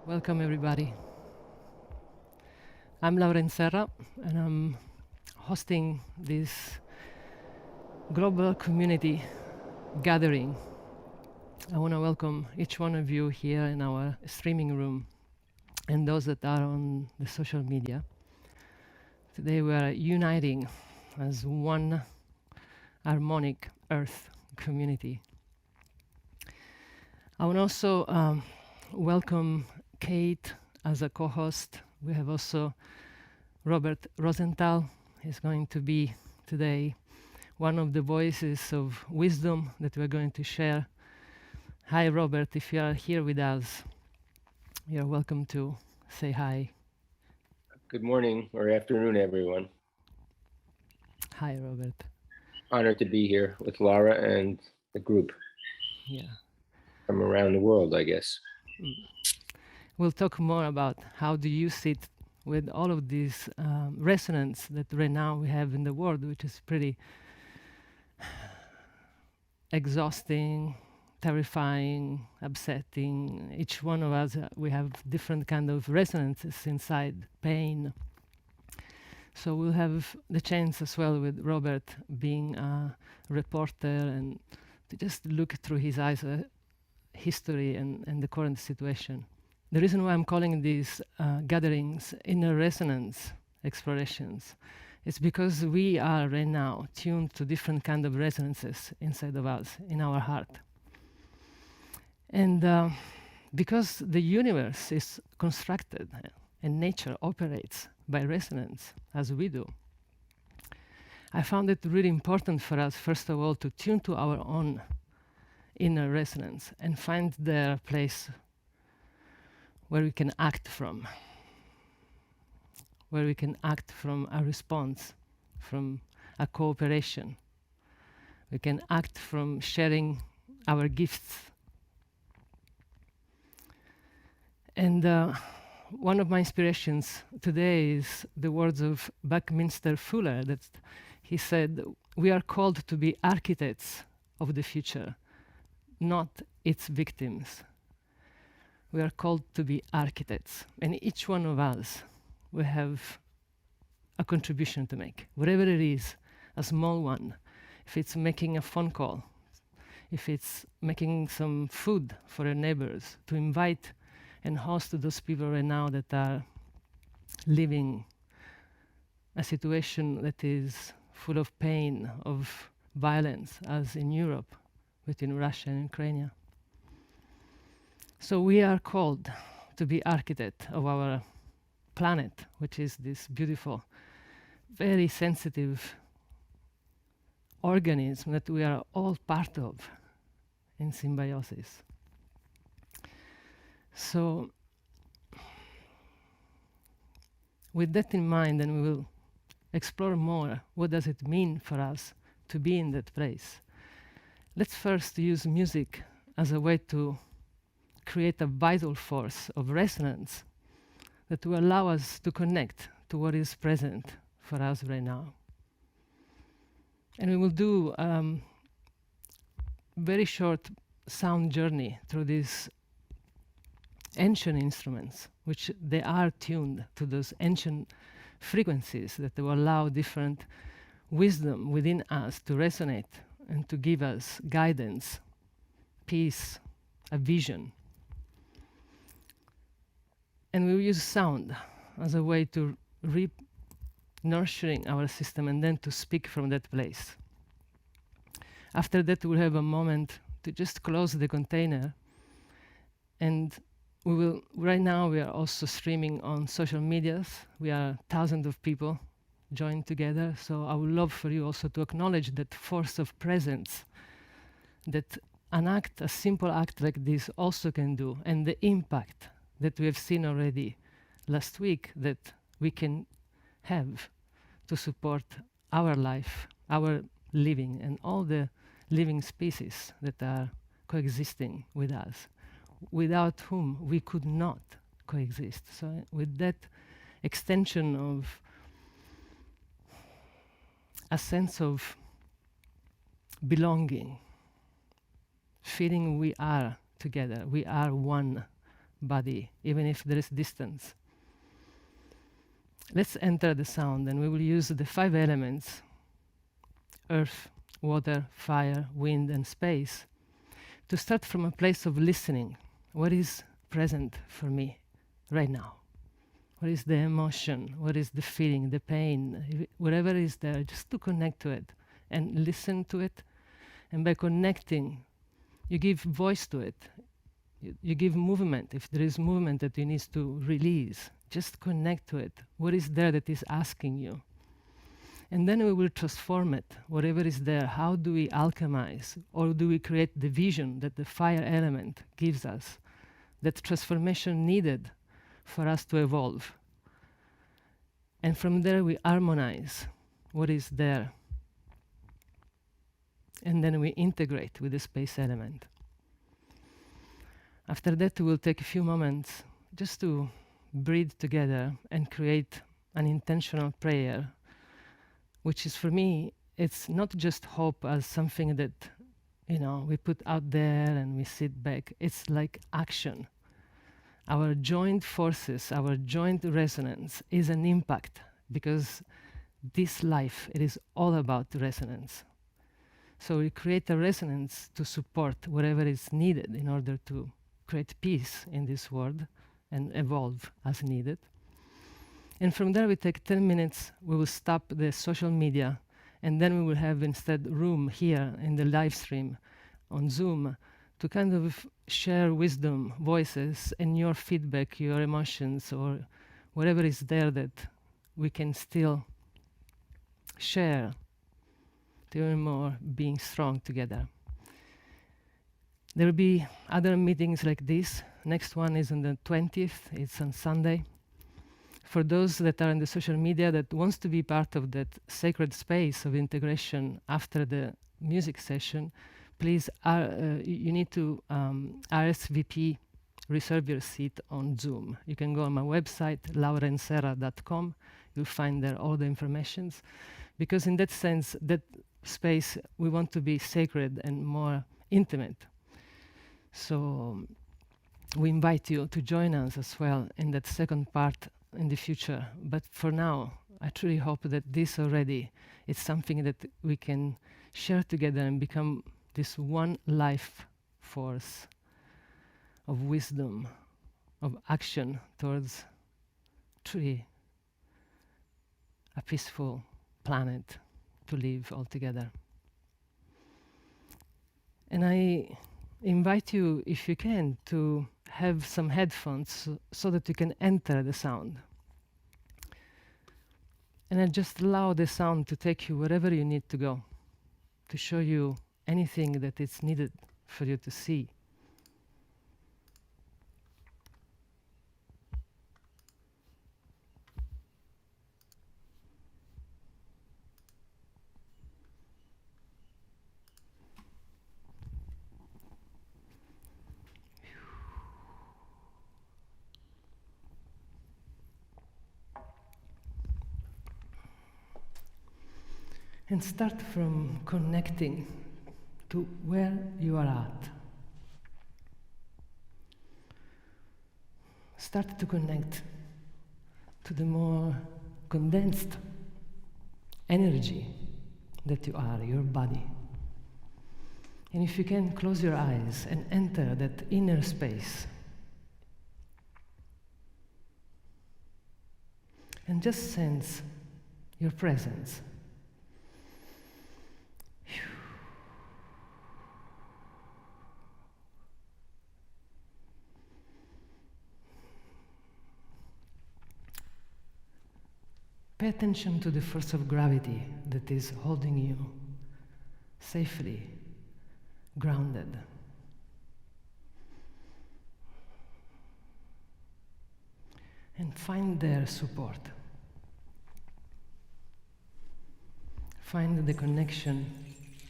Welcome everybody. I'm Inserra and I'm hosting this global community gathering. I want to welcome each one of you here in our streaming room and those that are on the social media. Today we are uniting as one harmonic Earth community. I want to also welcome Kate as a co-host. We have also Robert Rosenthal. He's going to be today one of the voices of wisdom that we're going to share. Hi, Robert. If you are here with us, you're welcome to say hi. Good morning or afternoon, everyone. Hi, Robert. Honored to be here with Laura and the group Yeah. from around the world, I guess. We'll talk more about how do you sit with all of these resonance that right now we have in the world, which is pretty exhausting, terrifying, upsetting. Each one of us, we have different kind of resonances inside pain. So we'll have the chance as well with Robert being a reporter and to just look through his eyes history and the current situation. The reason why I'm calling these gatherings inner resonance explorations is because we are right now tuned to different kind of resonances inside of us, in our heart. And because the universe is constructed and nature operates by resonance, as we do, I found it really important for us, first of all, to tune to our own inner resonance and find their place where we can act from, where we can act from a response, from a cooperation. We can act from sharing our gifts. And one of my inspirations today is the words of Buckminster Fuller, that he said, "We are called to be architects of the future, not its victims." We are called to be architects, and each one of us will have a contribution to make, whatever it is, a small one. If it's making a phone call, if it's making some food for our neighbors, to invite and host those people right now that are living a situation that is full of pain, of violence, as in Europe, between Russia and Ukraine. So we are called to be architect of our planet, which is this beautiful, very sensitive organism that we are all part of in symbiosis. So with that in mind, then we will explore more what does it mean for us to be in that place. Let's first use music as a way to create a vital force of resonance that will allow us to connect to what is present for us right now. And we will do very short sound journey through these ancient instruments, which they are tuned to those ancient frequencies that will allow different wisdom within us to resonate and to give us guidance, peace, a vision. And we will use sound as a way to nurturing our system and then to speak from that place. After that, we'll have a moment to just close the container, and we will, right now we are also streaming on social medias. We are thousands of people joined together, so I would love for you also to acknowledge that force of presence that a simple act like this also can do, and the impact that we have seen already last week that we can have to support our life, our living, and all the living species that are coexisting with us, without whom we could not coexist. So with that extension of a sense of belonging, feeling we are together, we are one body, even if there is distance. Let's enter the sound, and we will use the 5 elements: earth, water, fire, wind, and space, to start from a place of listening. What is present for me right now? What is the emotion? What is the feeling, the pain, whatever is there, just to connect to it and listen to it. And by connecting, you give voice to it. You give movement. If there is movement that you need to release, just connect to it. What is there that is asking you? And then we will transform it, whatever is there. How do we alchemize? Or do we create the vision that the fire element gives us? That transformation needed for us to evolve. And from there we harmonize what is there. And then we integrate with the space element. After that, we will take a few moments just to breathe together and create an intentional prayer, which is, for me, it's not just hope as something that, we put out there and we sit back. It's like action. Our joint forces, our joint resonance is an impact, because this life, it is all about resonance. So we create a resonance to support whatever is needed in order to create peace in this world and evolve as needed. And from there we take 10 minutes, we will stop the social media, and then we will have instead room here in the live stream on Zoom to kind of share wisdom, voices, and your feedback, your emotions, or whatever is there that we can still share to even more being strong together. There will be other meetings like this. Next one is on the 20th. It's on Sunday. For those that are in the social media that wants to be part of that sacred space of integration after the music session, please, you need to RSVP, reserve your seat on Zoom. You can go on my website, laurainserra.com. You'll find there all the informations. Because in that sense, that space, we want to be sacred and more intimate. So we invite you to join us as well in that second part in the future. But for now, I truly hope that this already is something that we can share together and become this one life force of wisdom, of action towards truly a peaceful planet to live all together. And I invite you, if you can, to have some headphones so that you can enter the sound. And I just allow the sound to take you wherever you need to go, to show you anything that is needed for you to see. And start from connecting to where you are at. Start to connect to the more condensed energy that you are, your body. And if you can, close your eyes and enter that inner space. And just sense your presence. Pay attention to the force of gravity that is holding you safely grounded. And find their support. Find the connection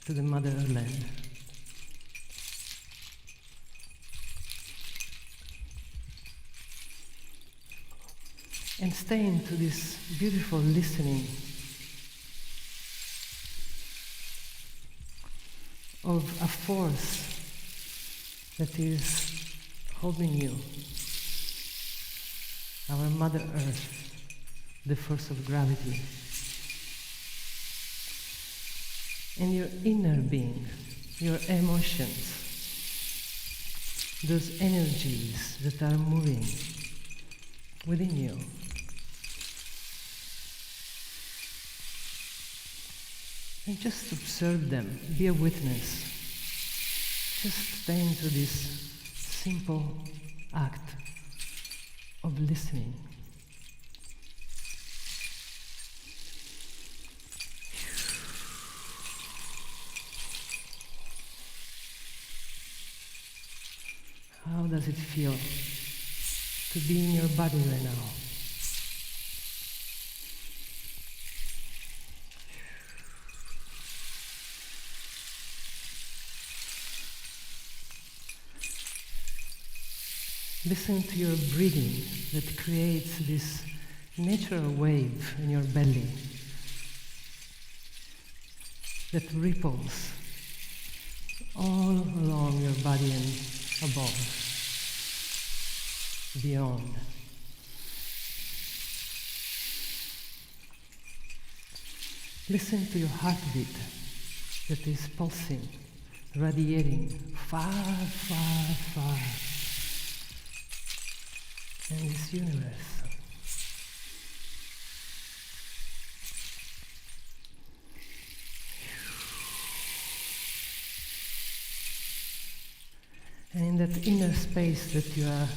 to the motherland. And stay into this beautiful listening of a force that is holding you our Mother Earth, the force of gravity, and your inner being, your emotions, those energies that are moving within you. And just observe them, be a witness. Just stay into this simple act of listening. How does it feel to be in your body right now? Listen to your breathing that creates this natural wave in your belly that ripples all along your body and above, beyond. Listen to your heartbeat that is pulsing, radiating far, far, far in this universe. And in that inner space that you are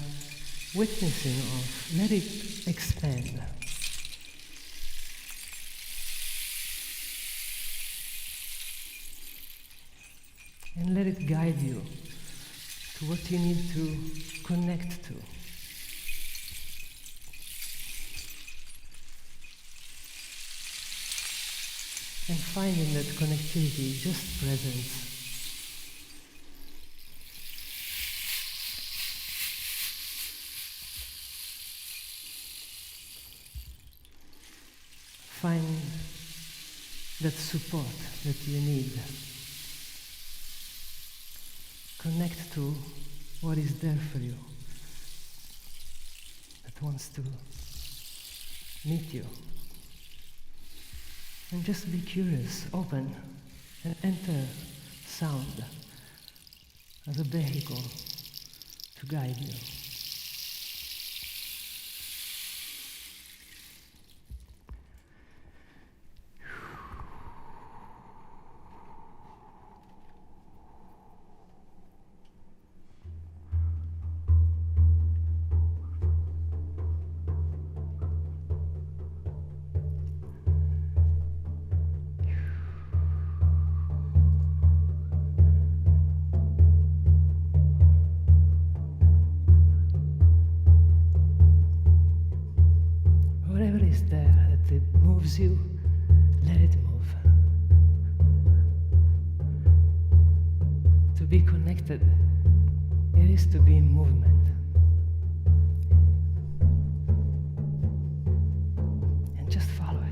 witnessing of, let it expand. And let it guide you to what you need to connect to. And find in that connectivity just presence. Find that support that you need. Connect to what is there for you, that wants to meet you. And just be curious, open, and enter sound as a vehicle to guide you. Whatever is there that it moves you, let it move. To be connected, it is to be in movement. And just follow it.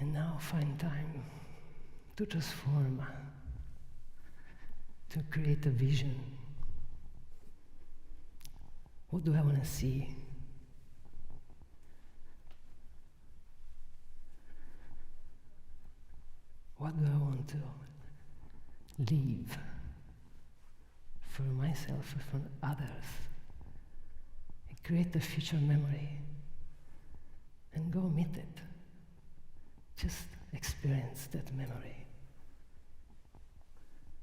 And now find time to transform, to create a vision. What do I want to see? What do I want to leave for myself and for others? And create a future memory and go meet it. Just experience that memory.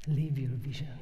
Live your vision.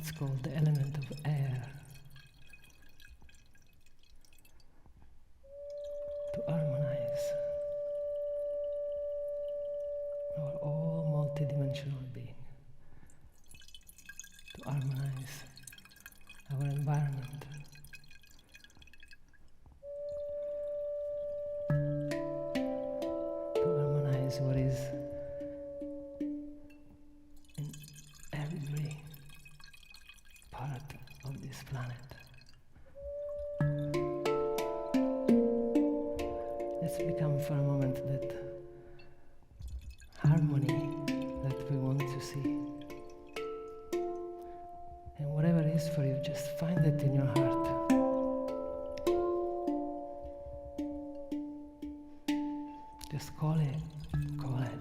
it's called the element of air, to harmonize our all multidimensional being, to harmonize our environment, to harmonize what is in every part of this planet. Let's become for a moment that harmony that we want to see. And whatever it is for you, just find it in your heart. Just call it, call it.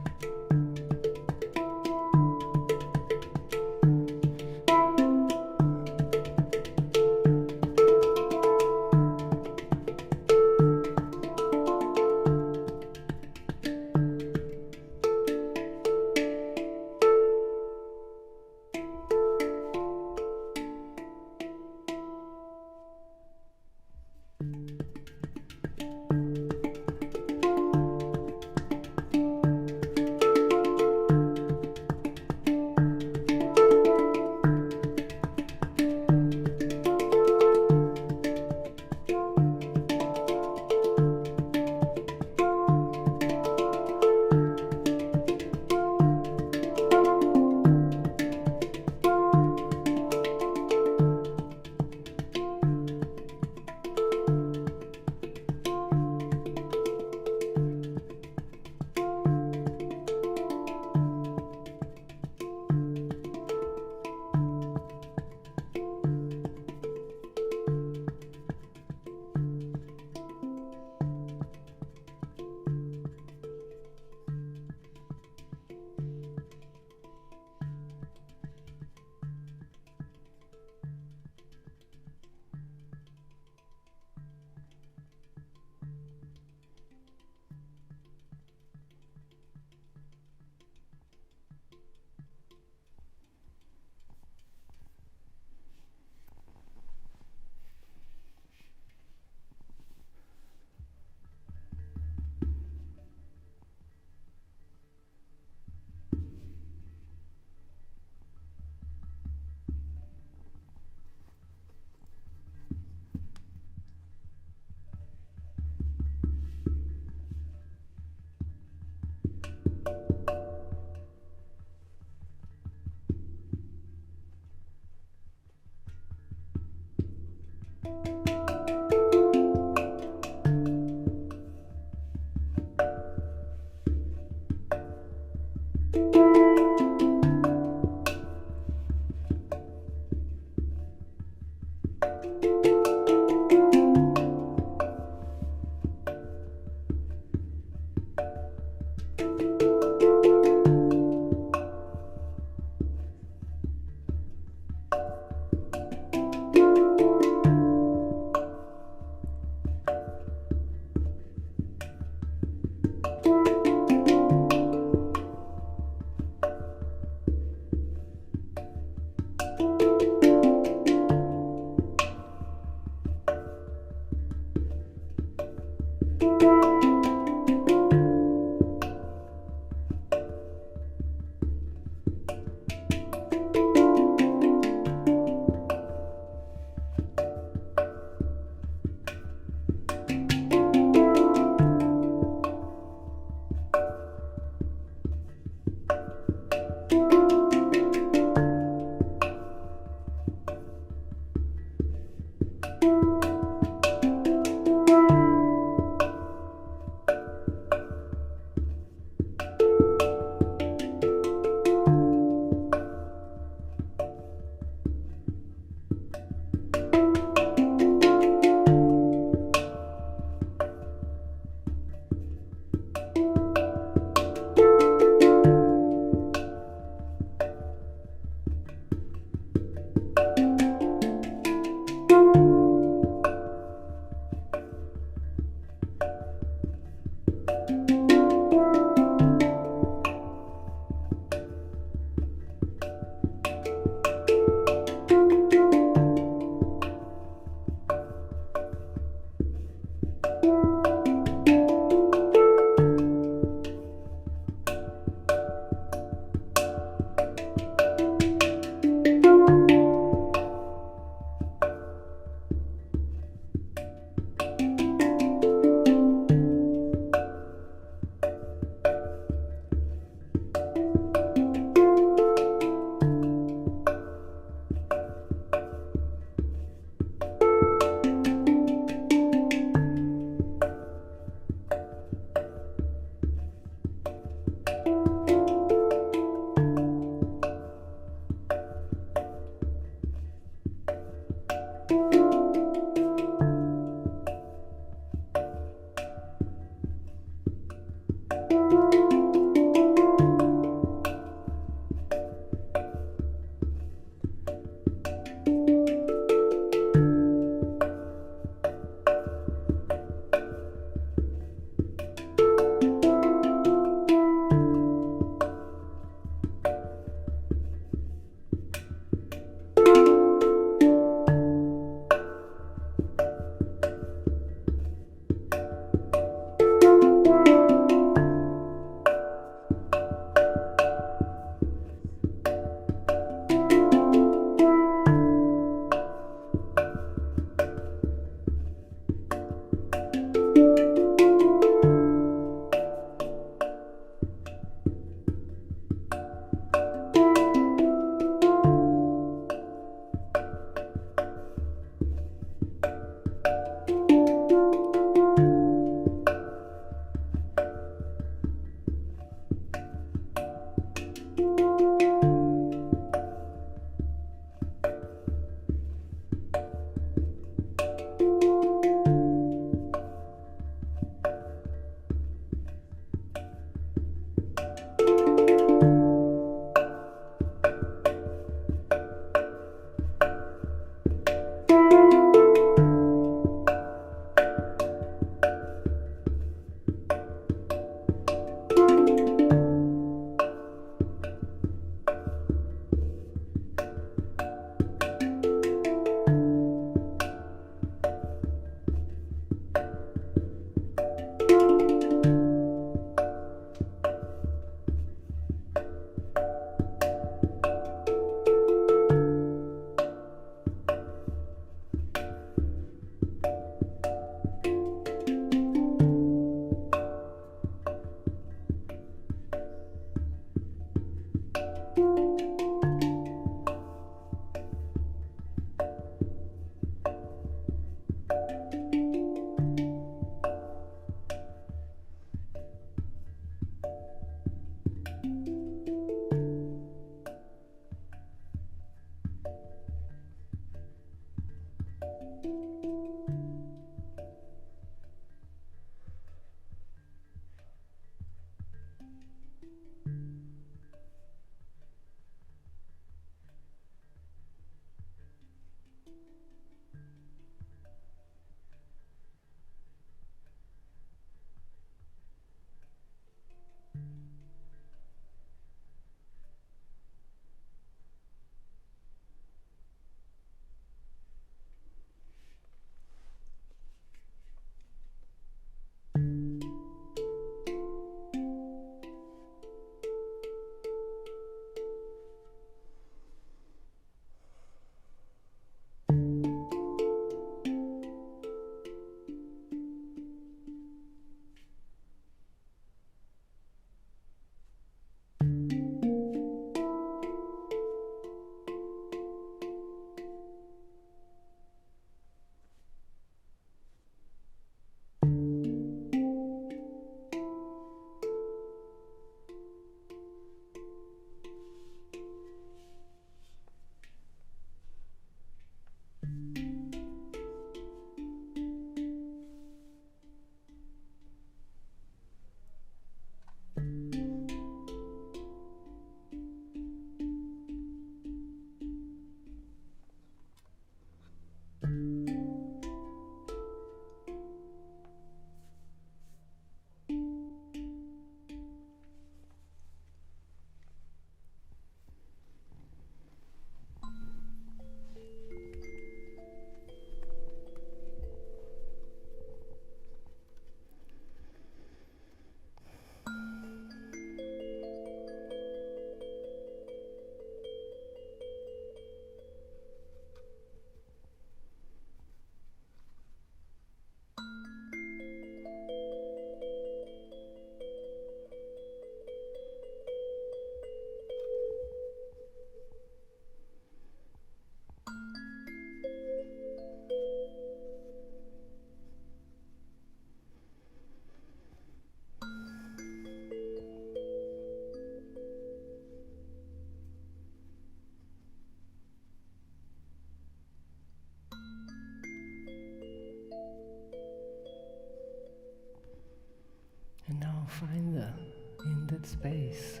that space,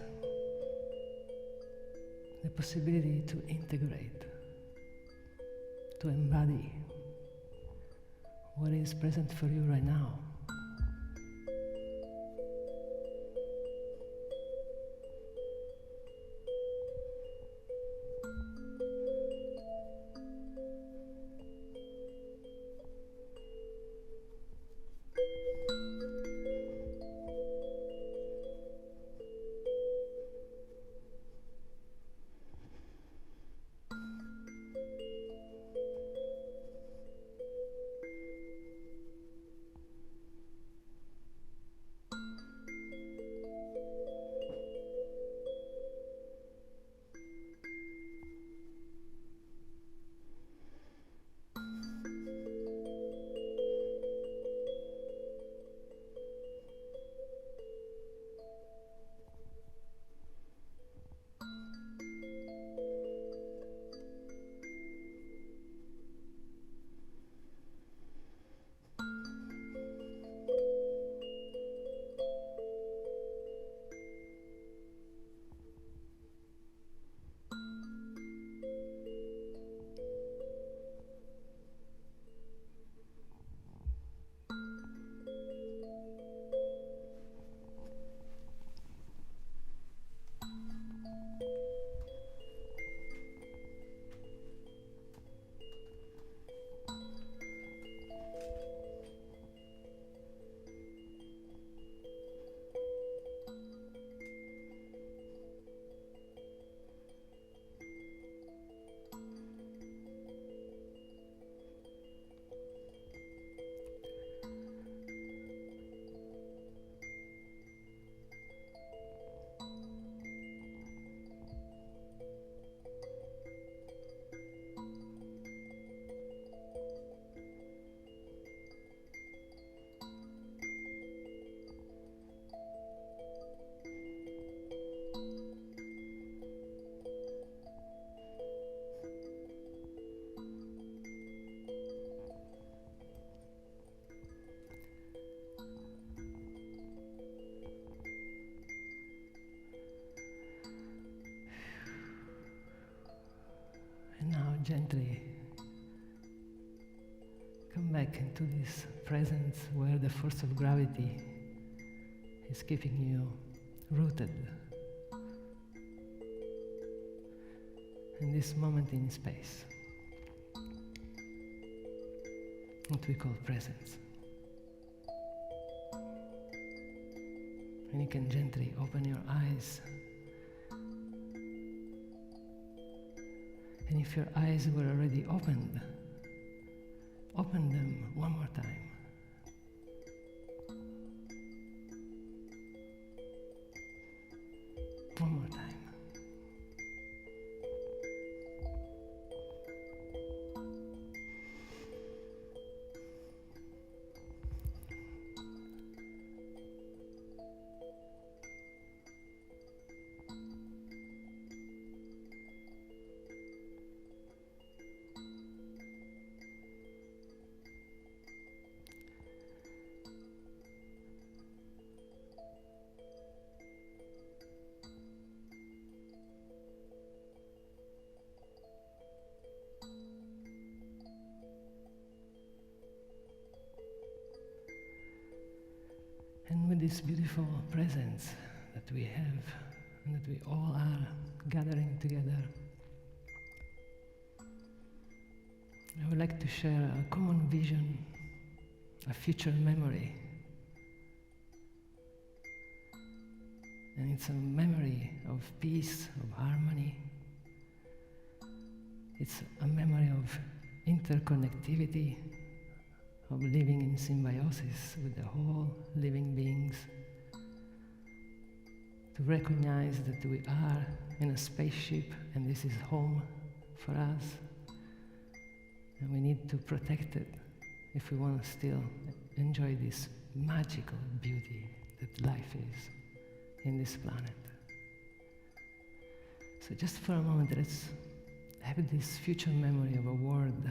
the possibility to integrate, to embody what is present for you right now. Gently come back into this presence where the force of gravity is keeping you rooted in this moment in space, what we call presence. And you can gently open your eyes. And if your eyes were already opened, open them one more time. One more time. And with this beautiful presence that we have and that we all are gathering together, I would like to share a common vision, a future memory. And it's a memory of peace, of harmony. It's a memory of interconnectivity, of living in symbiosis with the whole living beings, to recognize that we are in a spaceship and this is home for us, and we need to protect it if we want to still enjoy this magical beauty that life is in this planet. So just for a moment, let's have this future memory of a world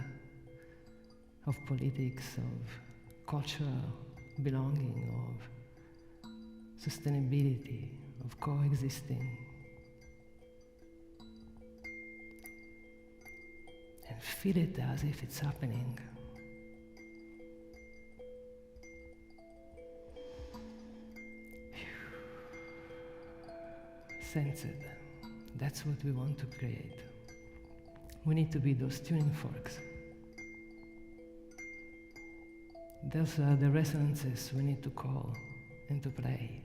of politics, of cultural belonging, of sustainability, of of coexisting. And feel it as if it's happening. Sense it. That's what we want to create. We need to be those tuning forks. Those are the resonances we need to call into play.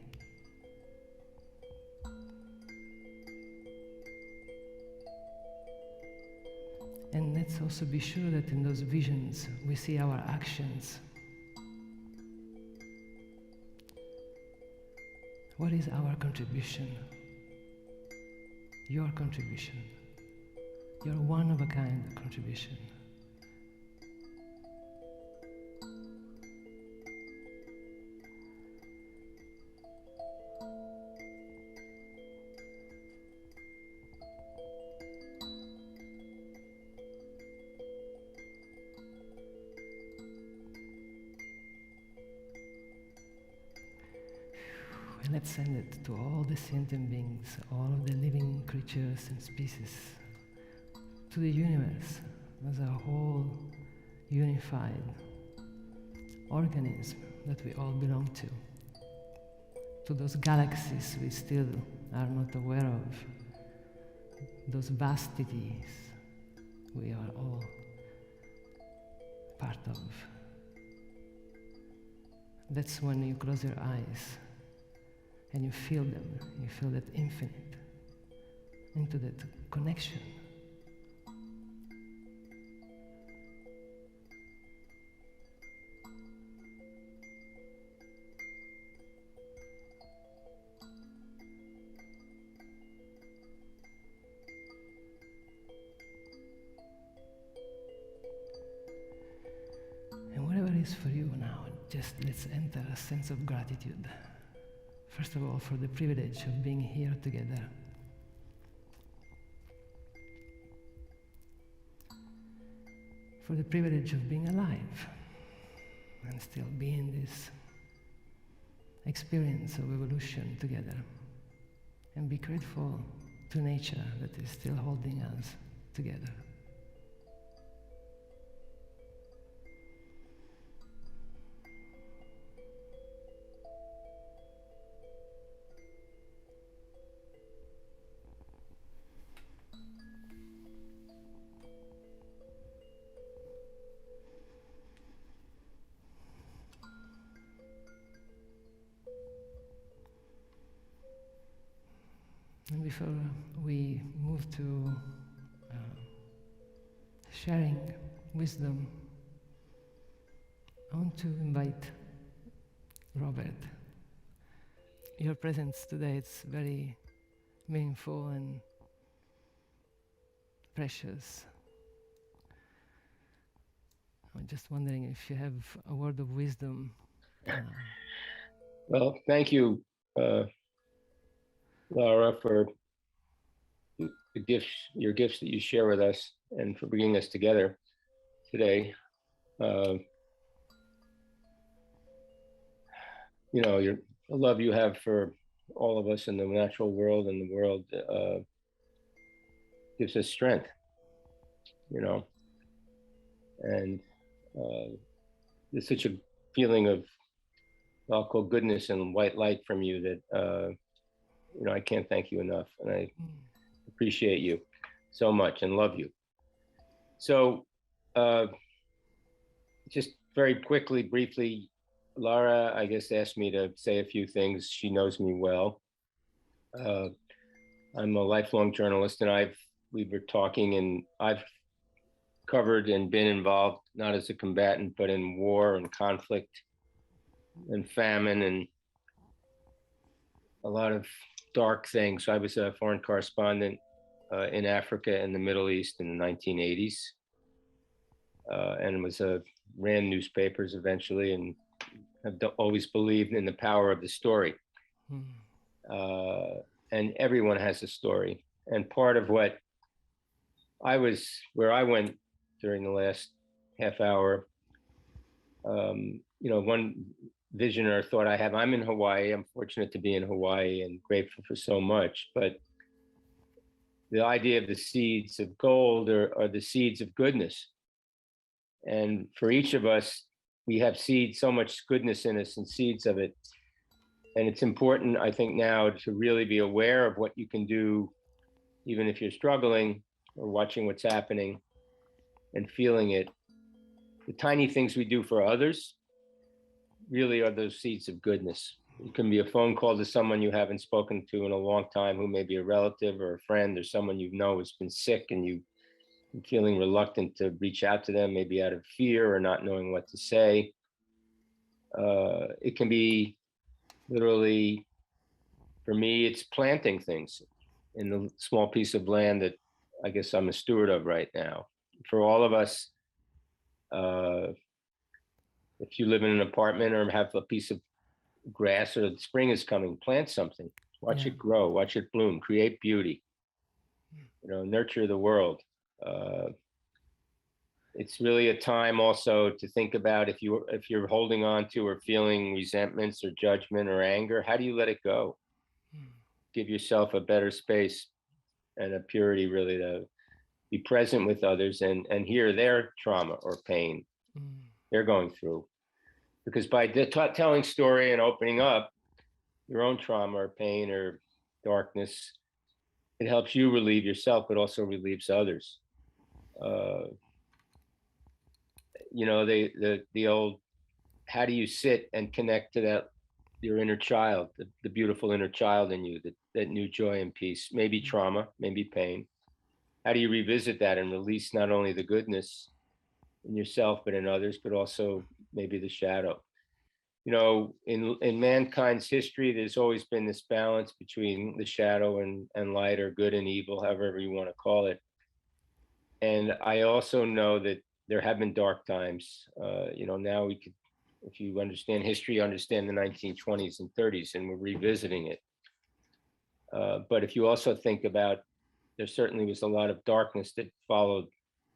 And let's also be sure that in those visions we see our actions. What is our contribution? Your contribution. Your one-of-a-kind contribution. And let's send it to all the sentient beings, all of the living creatures and species, to the universe as a whole unified organism that we all belong to those galaxies we still are not aware of, those vastities we are all part of. That's when you close your eyes and you feel them, you feel that infinite, into that connection. And whatever it is for you now, just let's enter a sense of gratitude. First of all, for the privilege of being here together. For the privilege of being alive and still being this experience of evolution together. And be grateful to nature that is still holding us together. And before we move to sharing wisdom, I want to invite Robert. Your presence today is very meaningful and precious. I'm just wondering if you have a word of wisdom. Well, thank you, Laura, for the gifts, your gifts that you share with us, and for bringing us together today. You know, the love you have for all of us in the natural world and the world gives us strength, you know, and there's such a feeling of, I'll call goodness and white light from you that, you know, I can't thank you enough. And I appreciate you so much and love you. So just very quickly, briefly, Lara, I guess, asked me to say a few things. She knows me well. I'm a lifelong journalist, and we were talking, and I've covered and been involved, not as a combatant, but in war and conflict and famine and a lot of dark things. So I was a foreign correspondent in Africa and the Middle East in the 1980s, and ran newspapers eventually, and have always believed in the power of the story. And everyone has a story. And part of where I went during the last half hour, you know, one vision or thought I have. I'm in Hawaii. I'm fortunate to be in Hawaii and grateful for so much. But the idea of the seeds of gold are the seeds of goodness. And for each of us, we have seeds, so much goodness in us and seeds of it. And it's important, I think, now to really be aware of what you can do, even if you're struggling or watching what's happening and feeling it. The tiny things we do for others really are those seeds of goodness. It can be a phone call to someone you haven't spoken to in a long time, who may be a relative or a friend or someone you know has been sick and you're feeling reluctant to reach out to them, maybe out of fear or not knowing what to say. It can be literally, for me, it's planting things in the small piece of land that I guess I'm a steward of right now. For all of us, if you live in an apartment or have a piece of grass or the spring is coming, plant something, watch it grow, watch it bloom, create beauty, nurture the world. It's really a time also to think about if you're holding on to or feeling resentments or judgment or anger, how do you let it go? Give yourself a better space and a purity, really, to be present with others and hear their trauma or pain they're going through. Because by telling story and opening up your own trauma or pain or darkness, it helps you relieve yourself, but also relieves others. The old, how do you sit and connect to that, your inner child, the beautiful inner child in you, that new joy and peace, maybe trauma, maybe pain. How do you revisit that and release not only the goodness in yourself, but in others, but also maybe the shadow? In mankind's history, there's always been this balance between the shadow and light, or good and evil, however you want to call it. And I also know that there have been dark times. Now we could, if you understand history, understand the 1920s and 30s, and we're revisiting it. But if you also think about, there certainly was a lot of darkness that followed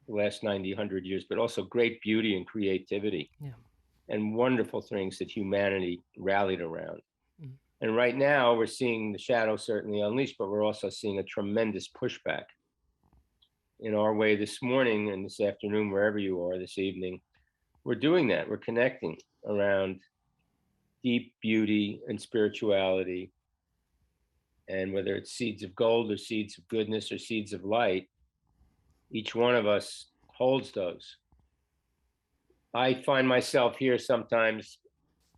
the last 90, 100 years, but also great beauty and creativity. And wonderful things that humanity rallied around. And right now we're seeing the shadow certainly unleashed, but we're also seeing a tremendous pushback in our way this morning and this afternoon, wherever you are this evening. We're doing that. We're connecting around deep beauty and spirituality. And whether it's seeds of gold or seeds of goodness or seeds of light, each one of us holds those. I find myself here sometimes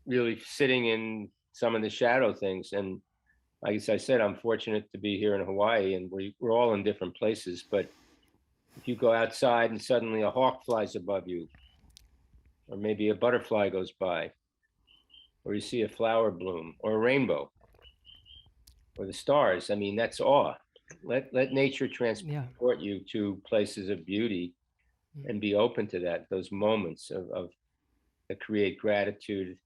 really sitting in some of the shadow things. And as I said, I'm fortunate to be here in Hawaii, and we're all in different places. But if you go outside and suddenly a hawk flies above you, or maybe a butterfly goes by, or you see a flower bloom, or a rainbow, or the stars, I mean, that's awe. Let nature transport you to places of beauty and be open to that, those moments of that create gratitude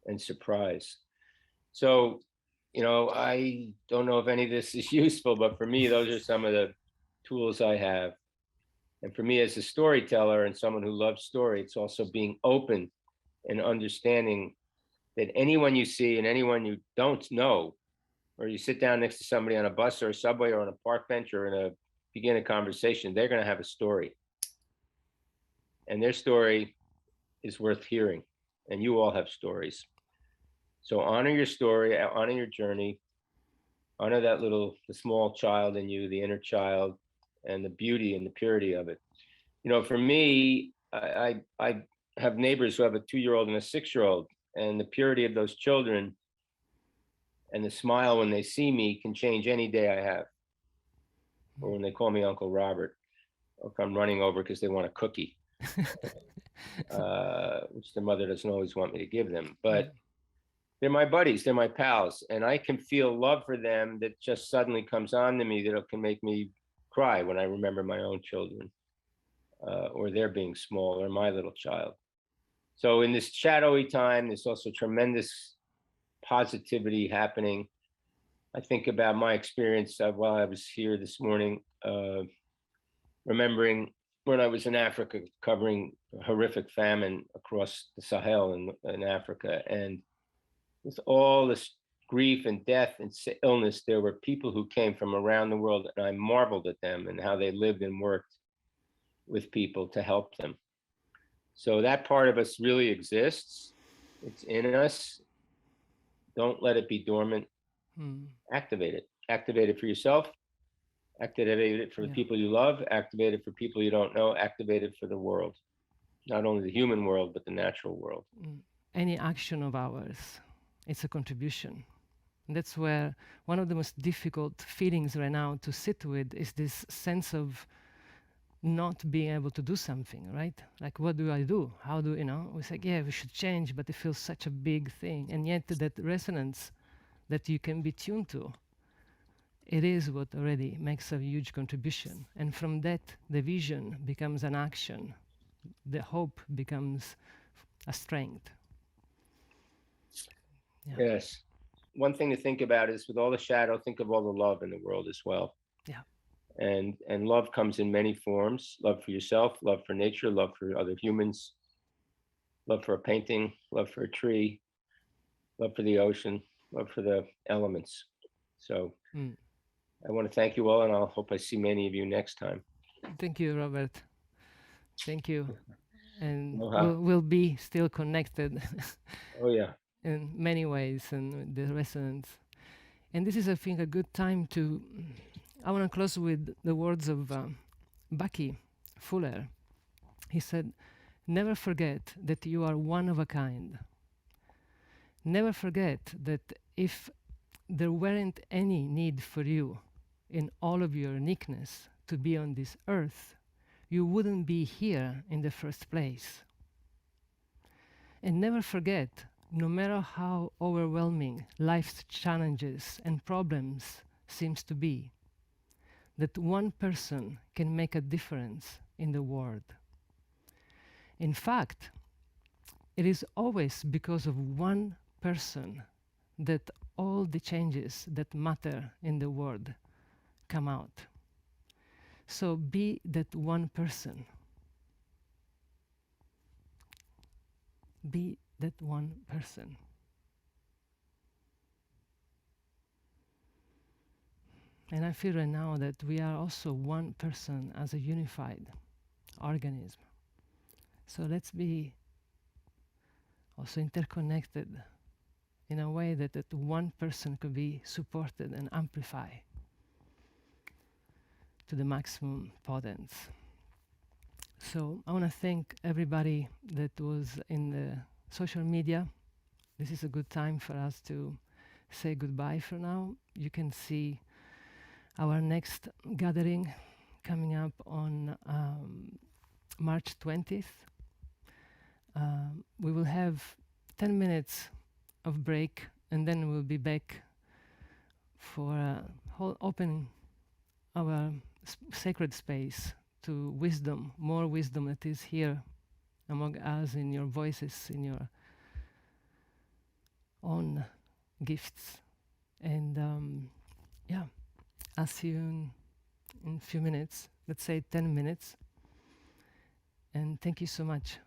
and surprise. So, I don't know if any of this is useful, but for me, those are some of the tools I have. And for me, as a storyteller and someone who loves story, it's also being open and understanding that anyone you see and anyone you don't know, or you sit down next to somebody on a bus or a subway or on a park bench or begin a conversation, they're going to have a story. And their story is worth hearing. And you all have stories. So honor your story, honor your journey, honor the small child in you, the inner child, and the beauty and the purity of it. For me, I have neighbors who have a 2-year-old and a 6-year-old, and the purity of those children and the smile when they see me can change any day I have. Or when they call me Uncle Robert, or if I'm running over because they want a cookie, which their mother doesn't always want me to give them. But they're my buddies, they're my pals, and I can feel love for them that just suddenly comes on to me, that it can make me cry when I remember my own children, or their being small, or my little child. So in this shadowy time, there's also tremendous positivity happening. I think about my experience while I was here this morning, remembering when I was in Africa covering horrific famine across the Sahel in Africa. And with all this grief and death and illness, there were people who came from around the world, and I marveled at them and how they lived and worked with people to help them. So that part of us really exists. It's in us. Don't let it be dormant. Activate it. Activate it for yourself. Activate it for the people you love. Activate it for people you don't know. Activate it for the world. Not only the human world, but the natural world. Any action of ours, it's a contribution. And that's where one of the most difficult feelings right now to sit with is this sense of not being able to do something, right? Like, what do I do? How do, we say, yeah, we should change, but it feels such a big thing. And yet that resonance that you can be tuned to, it is what already makes a huge contribution. And from that, the vision becomes an action. The hope becomes a strength. Yeah. Yes. One thing to think about is, with all the shadow, think of all the love in the world as well. Yeah. And love comes in many forms: love for yourself, love for nature, love for other humans, love for a painting, love for a tree, love for the ocean, love for the elements. So I want to thank you all, and I hope I see many of you next time. Thank you, Robert. Thank you. And we'll be still connected. Oh, yeah. In many ways, and the resonance. And this is, I think, a good time to, I want to close with the words of Bucky Fuller. He said, never forget that you are one of a kind. Never forget that if there weren't any need for you in all of your uniqueness to be on this earth, you wouldn't be here in the first place. And never forget, no matter how overwhelming life's challenges and problems seems to be, that one person can make a difference in the world. In fact, it is always because of one person that all the changes that matter in the world come out. So be that one person. Be that one person. And I feel right now that we are also one person as a unified organism. So let's be also interconnected in a way that one person could be supported and amplified to the maximum potence. So I want to thank everybody that was in the social media. This is a good time for us to say goodbye for now. You can see our next gathering coming up on March 20th. We will have 10 minutes of break, and then we'll be back for opening our sacred space to wisdom, more wisdom that is here among us, in your voices, in your own gifts. And yeah, I'll see you in a few minutes, let's say 10 minutes. And thank you so much.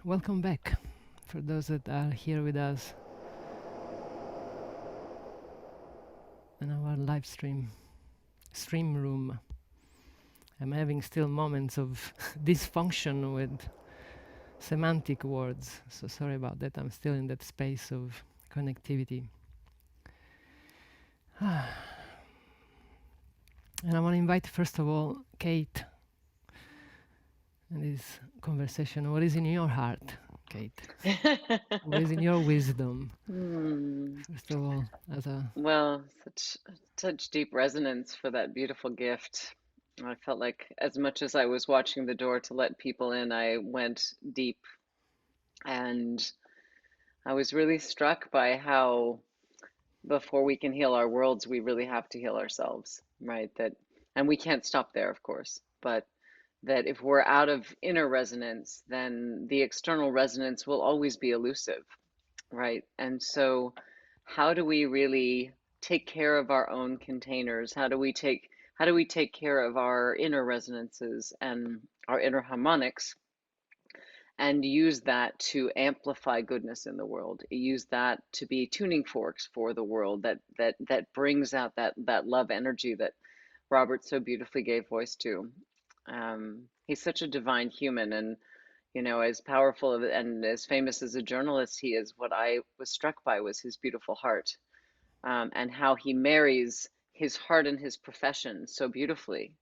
Welcome back for those that are here with us in our live stream room. I'm having still moments of dysfunction with semantic words, so sorry about that. I'm still in that space of connectivity. And I want to invite, first of all, Kate, in this conversation. What is in your heart, Kate? What is in your wisdom? First of all, well, such deep resonance for that beautiful gift. I felt like, as much as I was watching the door to let people in, I went deep, and I was really struck by how, before we can heal our worlds, we really have to heal ourselves, right? That And we can't stop there, of course, but that if we're out of inner resonance, then the external resonance will always be elusive, right? And so how do we really take care of our own containers? How do we take care of our inner resonances and our inner harmonics and use that to amplify goodness in the world? Use that to be tuning forks for the world that brings out that love energy that Robert so beautifully gave voice to. He's such a divine human, and as powerful and as famous as a journalist he is, what I was struck by was his beautiful heart, and how he marries his heart and his profession so beautifully.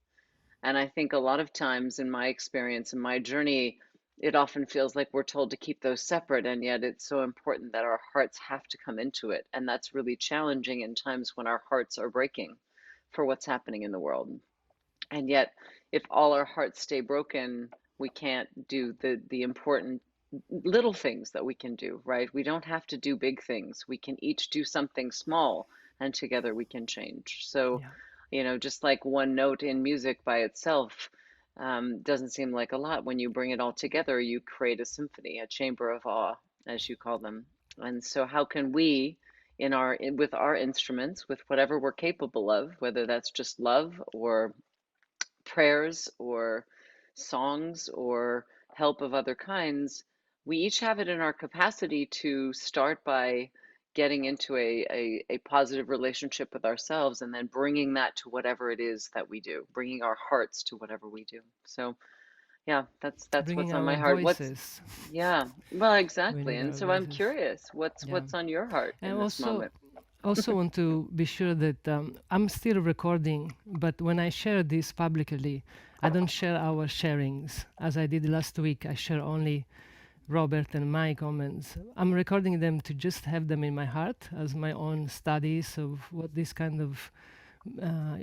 And I think a lot of times in my experience, in my journey, it often feels like we're told to keep those separate, and yet it's so important that our hearts have to come into it. And that's really challenging in times when our hearts are breaking for what's happening in the world. And yet, if all our hearts stay broken, we can't do the important little things that we can do, right? We don't have to do big things. We can each do something small, and together we can change. So, Yeah. just like one note in music by itself doesn't seem like a lot. When you bring it all together, you create a symphony, a chamber of awe, as you call them. And so, how can we, with our instruments, with whatever we're capable of, whether that's just love or prayers or songs or help of other kinds, we each have it in our capacity to start by getting into a positive relationship with ourselves, and then bringing that to whatever it is that we do, bringing our hearts to whatever we do. So yeah, that's Bringing what's on my our heart. voices. Yeah, well, We exactly. need And our so I'm voices. curious, Yeah. what's on your heart And in this moment? also want to be sure that I'm still recording, but when I share this publicly, I don't share our sharings as I did last week. I share only Robert and my comments. I'm recording them to just have them in my heart as my own studies of what this kind of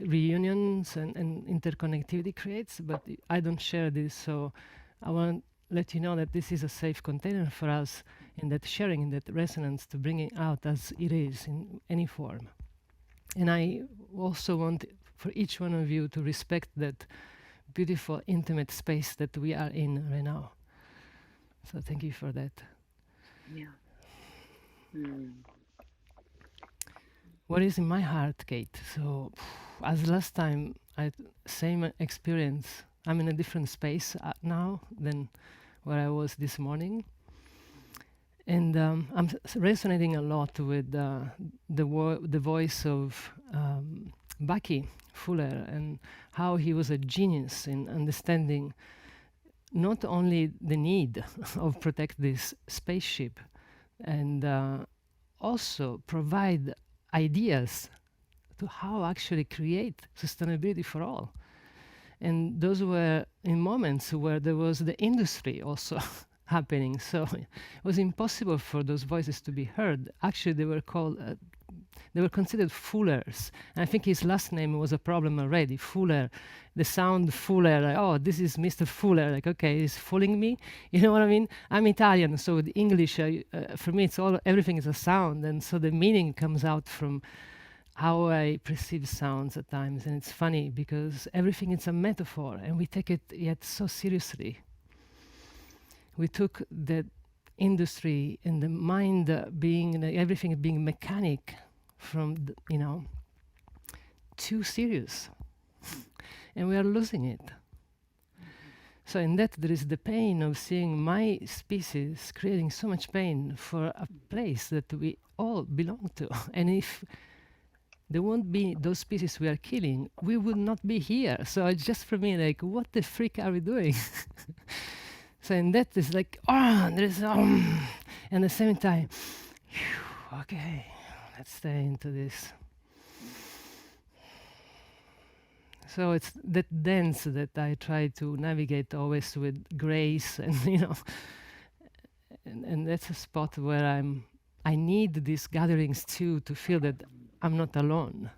reunions and interconnectivity creates, but I don't share this. So I want to let you know that this is a safe container for us in that sharing, in that resonance, to bring it out as it is in any form. And I also want for each one of you to respect that beautiful, intimate space that we are in right now. So thank you for that. Yeah. Mm. What is in my heart, Kate? So, as last time, same experience. I'm in a different space now than where I was this morning, and I'm resonating a lot with the voice of Bucky Fuller, and how he was a genius in understanding not only the need of protect this spaceship, and also provide ideas to how actually create sustainability for all. And those were in moments where there was the industry also happening. So it was impossible for those voices to be heard. Actually, they were considered foolers. And I think his last name was a problem already. Fuller, the sound Fuller. Like, oh, this is Mr. Fuller. Like, okay, he's fooling me. You know what I mean? I'm Italian, so with English, for me, everything is a sound, and so the meaning comes out from how I perceive sounds at times. And it's funny because everything is a metaphor, and we take it yet so seriously. We took the industry and the mind everything being mechanic from too serious, and we are losing it. So in that there is the pain of seeing my species creating so much pain for a place that we all belong to. And if there won't be those species we are killing, we would not be here. So it's just for me like, what the freak are we doing? So in that is like, and at the same time, okay, let's stay into this. So it's that dance that I try to navigate always with grace, and and that's a spot where I need these gatherings too, to feel that I'm not alone.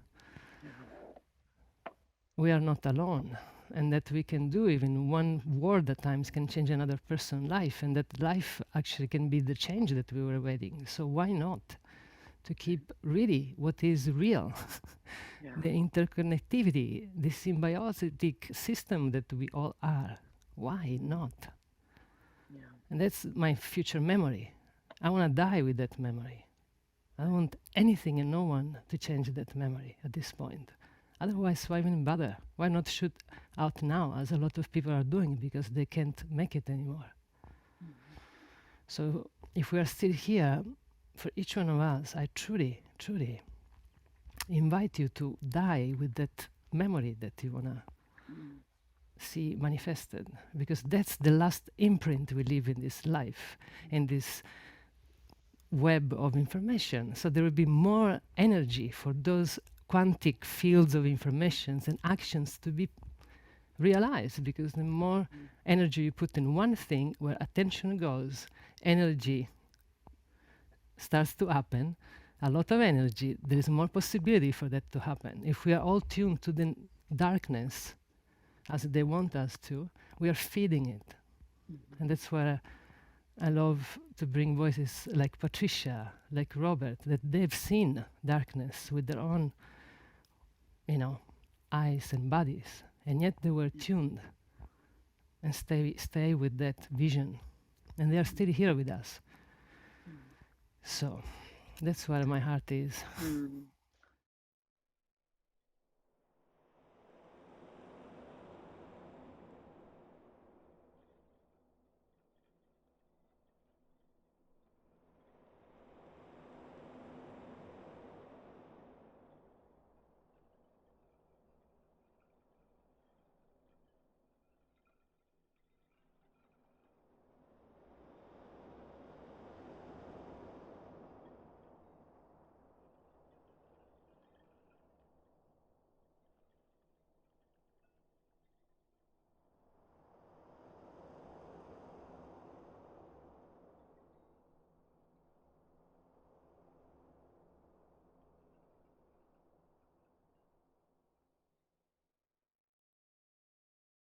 We are not alone, and that we can do even one word at times can change another person's life, and that life actually can be the change that we were waiting. So why not to keep really what is real Yeah. the interconnectivity, the symbiotic system that we all are. Why not? Yeah. And that's my future memory. I want to die with that memory. I don't want anything and no one to change that memory at this point. Otherwise, why even bother? Why not shoot out now, as a lot of people are doing, because they can't make it anymore? So if we are still here, for each one of us, I truly, truly invite you to die with that memory that you want to see manifested, because that's the last imprint we leave in this life, in this web of information. So there will be more energy for those quantic fields of informations and actions to be realized, because the more energy you put in one thing, where attention goes, energy starts to happen, a lot of energy, there is more possibility for that to happen. If we are all tuned to the darkness as they want us to, we are feeding it. And that's where I love to bring voices like Patricia, like Robert, that they've seen darkness with their own, eyes and bodies, and yet they were tuned and stay with that vision, and they are still here with us. So that's where my heart is.